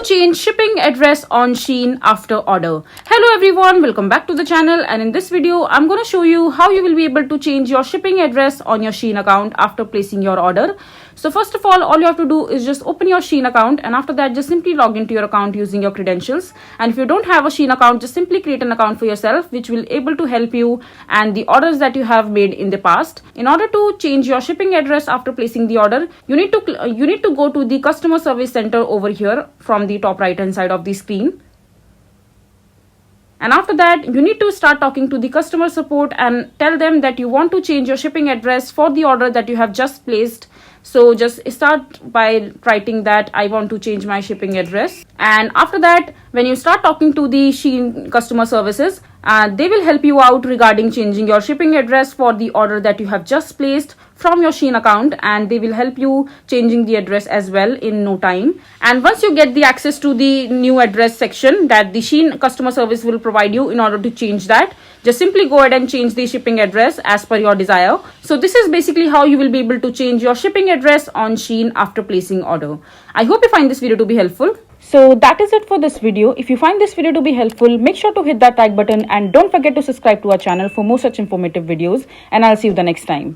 change shipping address on Shein after order. Hello everyone, welcome back to the channel, and in this video I'm going to show you how you will be able to change your shipping address on your Shein account after placing your order. So first of all you have to do is just open your Shein account, and after that just simply log into your account using your credentials. And if you don't have a Shein account, just simply create an account for yourself, which will able to help you and the orders that you have made in the past. In order to change your shipping address after placing the order, you need to go to the customer service center over here from the top right hand side of the screen. And after that, you need to start talking to the customer support and tell them that you want to change your shipping address for the order that you have just placed. So just start by writing that I want to change my shipping address. And after that, when you start talking to the Shein customer services, they will help you out regarding changing your shipping address for the order that you have just placed from your Shein account, and they will help you changing the address as well in no time. And once you get the access to the new address section that the Shein customer service will provide you in order to change that, just simply go ahead and change the shipping address as per your desire. So this is basically how you will be able to change your shipping address on Shein after placing order. I hope you find this video to be helpful. So that is it for this video. If you find this video to be helpful, make sure to hit that like button and don't forget to subscribe to our channel for more such informative videos, and I'll see you the next time.